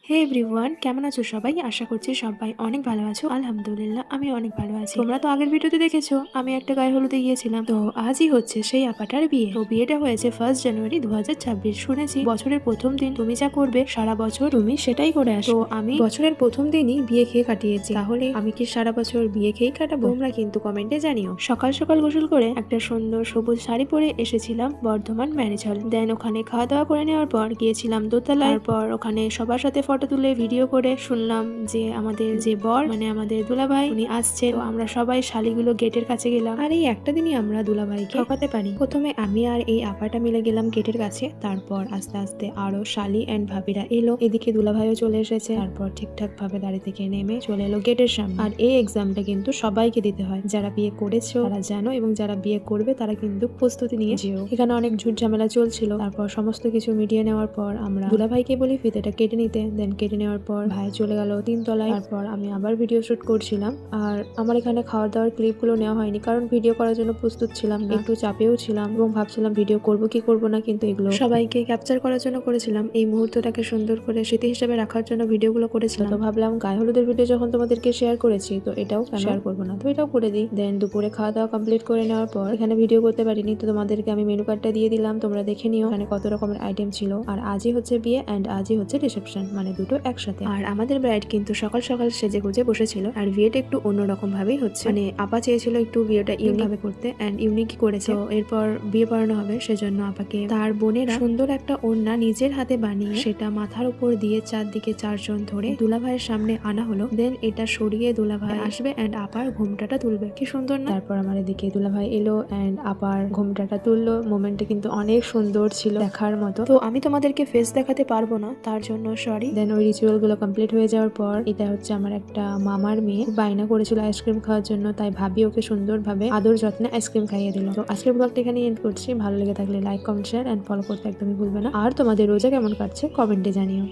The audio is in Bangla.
হে এভরিওয়ান, কেমন আছো সবাই? আশা করছি সবাই অনেক ভালো আছো। আলহামদুলিল্লাহ আমি অনেক ভালো আছি। তোমরা তো আগের ভিডিওতে দেখেছো আমি একটা গায়ে হলুদে গিয়েছিলাম। তো আজই হচ্ছে সেই আপাটার বিয়ে। তো বিয়েটা হয়েছে 1 জানুয়ারি 2026। শুনেছি বছরের প্রথম দিন তুমি যা করবে সারা বছর তুমি সেটাই করে আসো। তো আমি বছরের প্রথম দিনই বিয়ে খেয়ে কাটিয়েছি। তাহলে আমি কি সারা বছর বিয়ে খেয়েই কাটাবো? তোমরা কিন্তু কমেন্টে জানিও। সকাল সকাল গোসল করে একটা সুন্দর সবুজ শাড়ি পরে এসেছিলাম বর্ধমান ম্যারেজ হল। দেন ওখানে খাওয়া দাওয়া করে নেওয়ার পর গিয়েছিলাম দোতলায়। তারপর ওখানে সবার সাথে ফটো তুলে ভিডিও করে শুনলাম যে আমাদের যে বর মানে আমাদের দুলাভাই উনি আসছে। তো আমরা সবাই শালিগুলো গেটের কাছে গেলাম। আর এই একটা দিনই আমরা দুলাভাইকে ঠকাতে পারি। প্রথমে আমি আর এই আপাটা মিলে গেলাম গেটের কাছে। তারপর আস্তে আস্তে আরো শালি এন্ড ভাবিরা এলো। এদিকে দুলাভাইও চলে এসেছে। তারপর ঠিকঠাক ভাবে গাড়ি থেকে নেমে চলে এলো গেটের সামনে। আর এই এক্সামটা কিন্তু সবাইকে দিতে হয়। যারা বিয়ে করেছো তারা জানো, এবং যারা বিয়ে করবে তারা কিন্তু প্রস্তুতি নিয়ে যেও। এখানে অনেক ঝুট ঝামেলা চলছিল। তারপর সমস্ত কিছু মিটিয়ে নেওয়ার পর আমরা দুলাভাইকে বলি ফিতেটা কেটে নিতে। দেন কেটে নেওয়ার পর ভাই চলে গেল 3 তলায়। তারপর আমি আবার ভিডিও শুট করছিলাম। আর আমার এখানে খাওয়া দাওয়ার ক্লিপ গুলো নেওয়া হয়নি, কারণ ভিডিও করার জন্য প্রস্তুত ছিলাম না, একটু চাপেও ছিলাম এবং ভাবছিলাম ভিডিও করব কি করব না, কিন্তু এগুলো সবাইকে ক্যাপচার করার জন্য করেছিলাম। এই মুহূর্তটাকে সুন্দর করে স্মৃতি হিসেবে রাখার জন্য ভিডিওগুলো করেছিলাম। তো ভাবলাম গায়ে হলুদের ভিডিও যখন তোমাদেরকে শেয়ার করেছি তো এটাও শেয়ার করবো না, তো এটাও করে দিই। দেন দুপুরে খাওয়া দাওয়া কমপ্লিট করে নেওয়ার পর এখানে ভিডিও করতে পারিনি, তো তোমাদেরকে আমি মেনু কার্ডটা দিয়ে দিলাম, তোমরা দেখে নিও এখানে কত রকমের আইটেম ছিল। আর আজই হচ্ছে বিয়ে এন্ড আজই হচ্ছে রিসেপশন, মানে দুটো একসাথে। আর আমাদের ব্রাইড কিন্তু সকাল সকাল সেজে গুজে বসেছিল। আর বিয়েটা একটু অন্যরকম ভাবেই হচ্ছে, মানে আপা চেয়েছিল একটু বিয়েটা ইউনিক ভাবে করতে এন্ড ইউনিক করেছে। তো এরপর বিয়ে পড়ানো হবে, সেজন্য আপাকে তার বোনেরা সুন্দর একটা ওড়না নিজের হাতে বানিয়ে সেটা মাথার উপর দিয়ে চারদিকে 4 জন ধরে দুলাভাইয়ের সামনে আনা হলো। দেন এটা সরিয়ে দুলাভাই আসবে এন্ড আপার ঘোমটাটা তুলবে। কি সুন্দর না? তারপর আমার এদিকে দুলাভাই এলো এন্ড আপার ঘোমটাটা তুললো। মোমেন্টটা কিন্তু অনেক সুন্দর ছিল, দেখার মতো। তো আমি তোমাদেরকে ফেস দেখাতে পারবো না, তার জন্য সরি। দেন ওই রিচুয়াল গুলো কমপ্লিট হয়ে যাওয়ার পর এটা হচ্ছে আমার একটা মামার মেয়ে, বায়না করেছিল আইসক্রিম খাওয়ার জন্য, তাই ভাবি ওকে সুন্দরভাবে আদর যত্নে আইসক্রিম খাইয়ে দিল। তো আজকের ব্লগটা এখানে এন্ড করছি। ভালো লেগে থাকলে like comment share and follow করতে একদমই ভুলবে না। আর তোমাদের রোজা কেমন কাটছে কমেন্টে জানিও।